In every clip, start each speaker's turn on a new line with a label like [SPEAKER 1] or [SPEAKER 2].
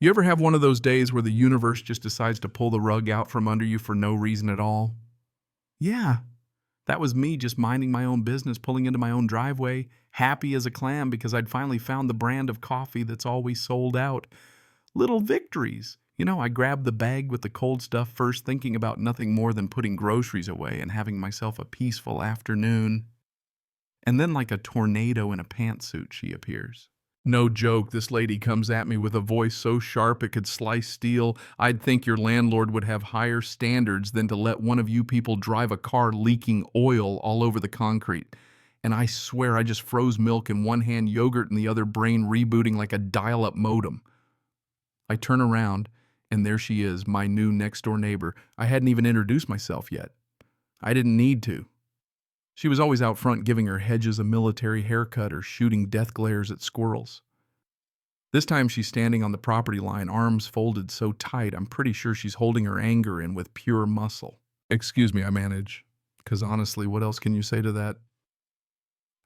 [SPEAKER 1] You ever have one of those days where the universe just decides to pull the rug out from under you for no reason at all? Yeah, that was me just minding my own business, pulling into my own driveway, happy as a clam because I'd finally found the brand of coffee that's always sold out. Little victories. I grabbed the bag with the cold stuff first, thinking about nothing more than putting groceries away and having myself a peaceful afternoon. And then, like a tornado in a pantsuit, she appears. No joke, this lady comes at me with a voice so sharp it could slice steel. I'd think your landlord would have higher standards than to let one of you people drive a car leaking oil all over the concrete. And I swear I just froze milk in one hand, yogurt in the other, brain rebooting like a dial-up modem. I turn around, and there she is, my new next-door neighbor. I hadn't even introduced myself yet. I didn't need to. She was always out front giving her hedges a military haircut or shooting death glares at squirrels. This time she's standing on the property line, arms folded so tight I'm pretty sure she's holding her anger in with pure muscle. Excuse me, I manage. 'Cause honestly, what else can you say to that?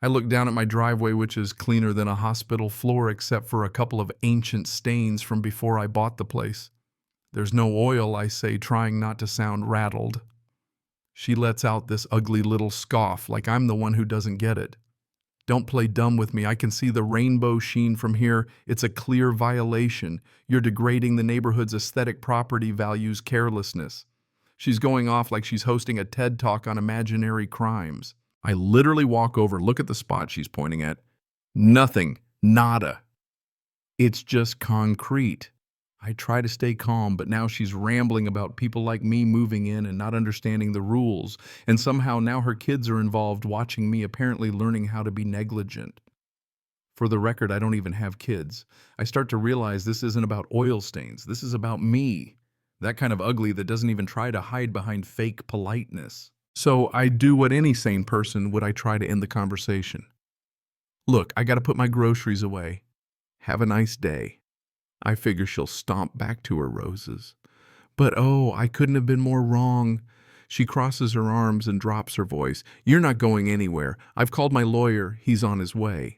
[SPEAKER 1] I look down at my driveway, which is cleaner than a hospital floor except for a couple of ancient stains from before I bought the place. There's no oil, I say, trying not to sound rattled. She lets out this ugly little scoff like I'm the one who doesn't get it. Don't play dumb with me. I can see the rainbow sheen from here. It's a clear violation. You're degrading the neighborhood's aesthetic property values carelessness. She's going off like she's hosting a TED Talk on imaginary crimes. I literally walk over, look at the spot she's pointing at. Nothing. Nada. It's just concrete. I try to stay calm, but now she's rambling about people like me moving in and not understanding the rules, and somehow now her kids are involved watching me, apparently learning how to be negligent. For the record, I don't even have kids. I start to realize this isn't about oil stains. This is about me. That kind of ugly that doesn't even try to hide behind fake politeness. So I do what any sane person would. I try to end the conversation. Look, I gotta put my groceries away. Have a nice day. I figure she'll stomp back to her roses. But oh, I couldn't have been more wrong. She crosses her arms and drops her voice. You're not going anywhere. I've called my lawyer. He's on his way.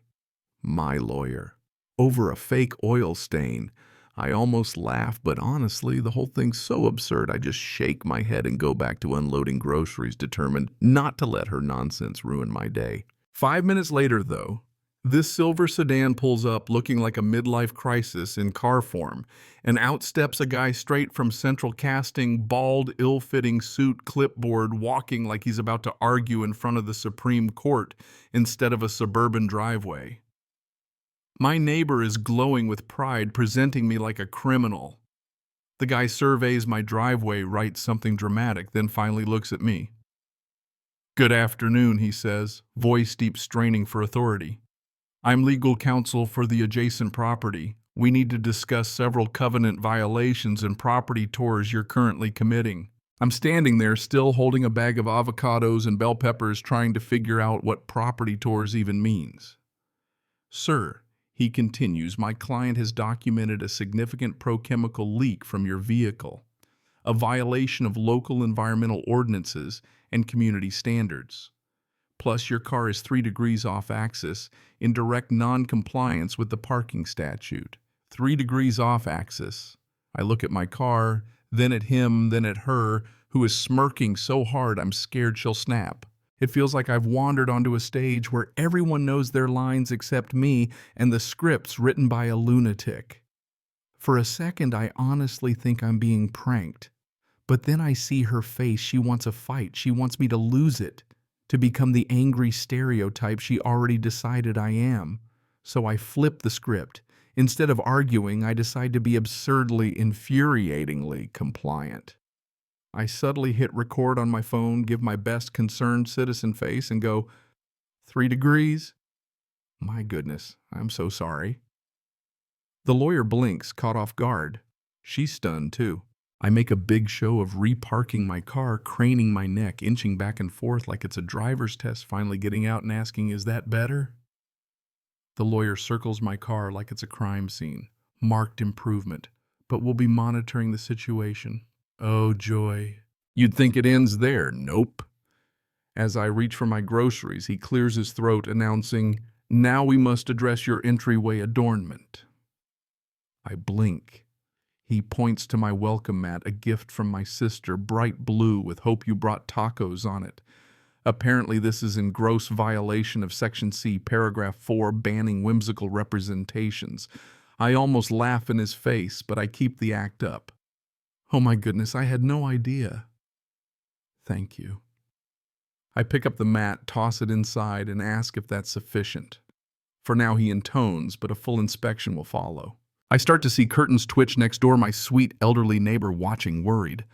[SPEAKER 1] My lawyer. Over a fake oil stain. I almost laugh, but honestly, the whole thing's so absurd I just shake my head and go back to unloading groceries, determined not to let her nonsense ruin my day. 5 minutes later, though, this silver sedan pulls up looking like a midlife crisis in car form, and out steps a guy straight from central casting, bald, ill-fitting suit, clipboard, walking like he's about to argue in front of the Supreme Court instead of a suburban driveway. My neighbor is glowing with pride, presenting me like a criminal. The guy surveys my driveway, writes something dramatic, then finally looks at me. Good afternoon, he says, voice deep, straining for authority. I'm legal counsel for the adjacent property. We need to discuss several covenant violations and property tours you're currently committing. I'm standing there still holding a bag of avocados and bell peppers, trying to figure out what property tours even means. Sir, he continues, my client has documented a significant prochemical leak from your vehicle, a violation of local environmental ordinances and community standards. Plus, your car is 3 degrees off axis in direct non-compliance with the parking statute. 3 degrees off axis. I look at my car, then at him, then at her, who is smirking so hard I'm scared she'll snap. It feels like I've wandered onto a stage where everyone knows their lines except me and the script's written by a lunatic. For a second, I honestly think I'm being pranked. But then I see her face. She wants a fight. She wants me to lose it, to become the angry stereotype she already decided I am. So I flip the script. Instead of arguing, I decide to be absurdly, infuriatingly compliant. I subtly hit record on my phone, give my best concerned citizen face, and go, 3 degrees? My goodness, I'm so sorry. The lawyer blinks, caught off guard. She's stunned, too. I make a big show of reparking my car, craning my neck, inching back and forth like it's a driver's test, finally getting out and asking, is that better? The lawyer circles my car like it's a crime scene. Marked improvement, but we'll be monitoring the situation. Oh, joy. You'd think it ends there. Nope. As I reach for my groceries, he clears his throat, announcing, now we must address your entryway adornment. I blink. He points to my welcome mat, a gift from my sister, bright blue with "Hope you brought tacos" on it. Apparently this is in gross violation of Section C, Paragraph 4, banning whimsical representations. I almost laugh in his face, but I keep the act up. Oh my goodness, I had no idea. Thank you. I pick up the mat, toss it inside, and ask if that's sufficient. For now he intones, but a full inspection will follow. I start to see curtains twitch next door, my sweet elderly neighbor watching worried.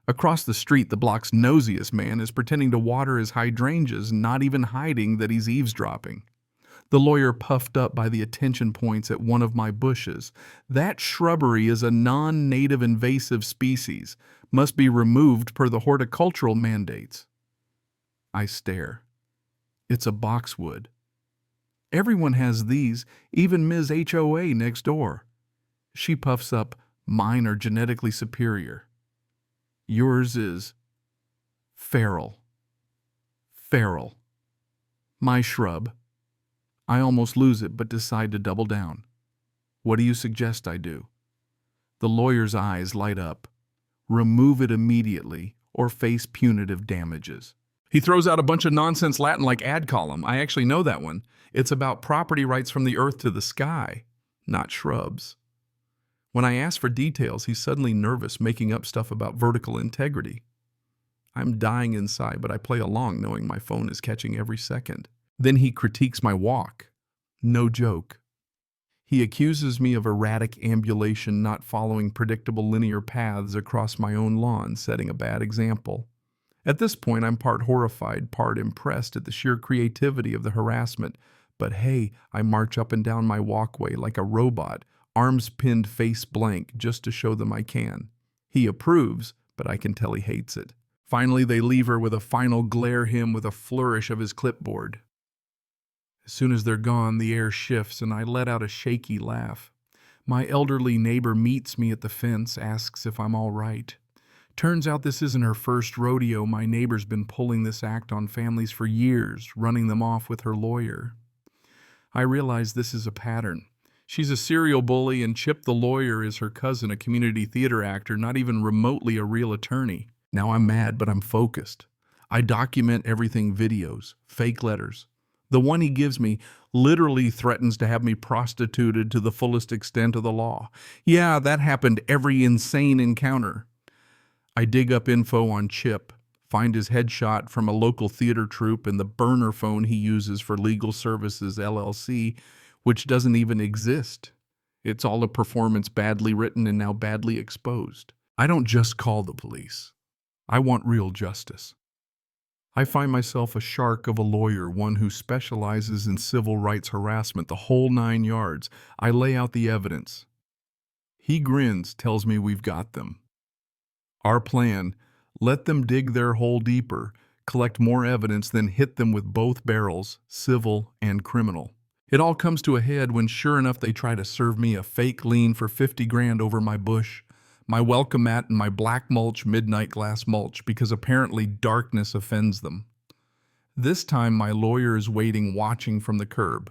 [SPEAKER 1] Across the street, the block's nosiest man is pretending to water his hydrangeas, not even hiding that he's eavesdropping. The lawyer puffed up by the attention points at one of my bushes. That shrubbery is a non-native invasive species, must be removed per the horticultural mandates. I stare. It's a boxwood. Everyone has these, even Ms. HOA next door. She puffs up, mine are genetically superior. Yours is feral. Feral. My shrub. I almost lose it, but decide to double down. What do you suggest I do? The lawyer's eyes light up. Remove it immediately or face punitive damages. He throws out a bunch of nonsense Latin like ad column. I actually know that one. It's about property rights from the earth to the sky, not shrubs. When I ask for details, he's suddenly nervous, making up stuff about vertical integrity. I'm dying inside, but I play along knowing my phone is catching every second. Then he critiques my walk. No joke. He accuses me of erratic ambulation, not following predictable linear paths across my own lawn, setting a bad example. At this point, I'm part horrified, part impressed at the sheer creativity of the harassment. But hey, I march up and down my walkway like a robot, arms pinned face blank, just to show them I can. He approves, but I can tell he hates it. Finally, they leave her with a final glare him with a flourish of his clipboard. As soon as they're gone, the air shifts and I let out a shaky laugh. My elderly neighbor meets me at the fence, asks if I'm all right. Turns out this isn't her first rodeo. My neighbor's been pulling this act on families for years, running them off with her lawyer. I realize this is a pattern. She's a serial bully, and Chip the lawyer is her cousin, a community theater actor, not even remotely a real attorney. Now I'm mad, but I'm focused. I document everything: videos, fake letters. The one he gives me literally threatens to have me prostituted to the fullest extent of the law. Yeah, that happened every insane encounter. I dig up info on Chip, find his headshot from a local theater troupe and the burner phone he uses for Legal Services LLC, which doesn't even exist. It's all a performance badly written and now badly exposed. I don't just call the police. I want real justice. I find myself a shark of a lawyer, one who specializes in civil rights harassment, the whole 9 yards. I lay out the evidence. He grins, tells me we've got them. Our plan: let them dig their hole deeper, collect more evidence, then hit them with both barrels, civil and criminal. It all comes to a head when, sure enough, they try to serve me a fake lien for 50 grand over my bush, my welcome mat, and my black mulch midnight glass mulch, because apparently darkness offends them. This time my lawyer is waiting, watching from the curb.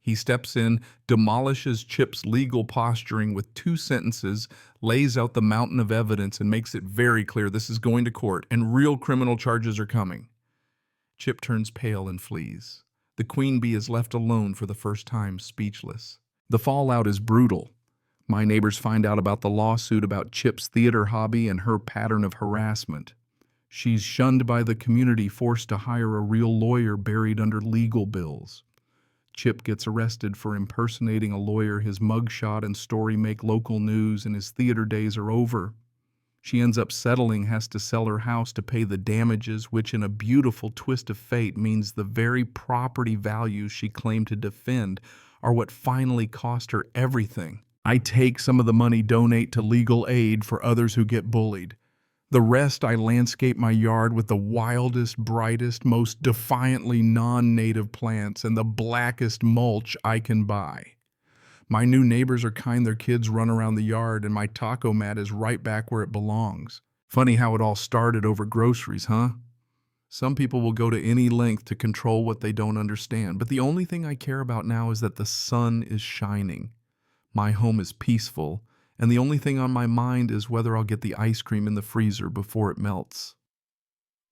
[SPEAKER 1] He steps in, demolishes Chip's legal posturing with 2 sentences, lays out the mountain of evidence, and makes it very clear this is going to court and real criminal charges are coming. Chip turns pale and flees. The queen bee is left alone for the first time, speechless. The fallout is brutal. My neighbors find out about the lawsuit about Chip's theater hobby and her pattern of harassment. She's shunned by the community, forced to hire a real lawyer buried under legal bills. Chip gets arrested for impersonating a lawyer. His mugshot and story make local news, and his theater days are over. She ends up settling, has to sell her house to pay the damages, which in a beautiful twist of fate means the very property values she claimed to defend are what finally cost her everything. I take some of the money, donate to legal aid for others who get bullied. The rest I landscape my yard with the wildest, brightest, most defiantly non-native plants and the blackest mulch I can buy. My new neighbors are kind, their kids run around the yard, and my taco mat is right back where it belongs. Funny how it all started over groceries, huh? Some people will go to any length to control what they don't understand, but the only thing I care about now is that the sun is shining. My home is peaceful, and the only thing on my mind is whether I'll get the ice cream in the freezer before it melts.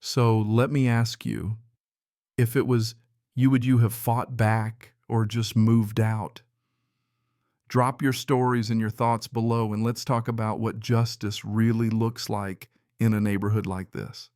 [SPEAKER 1] So let me ask you, if it was you, would you have fought back or just moved out? Drop your stories and your thoughts below, and let's talk about what justice really looks like in a neighborhood like this.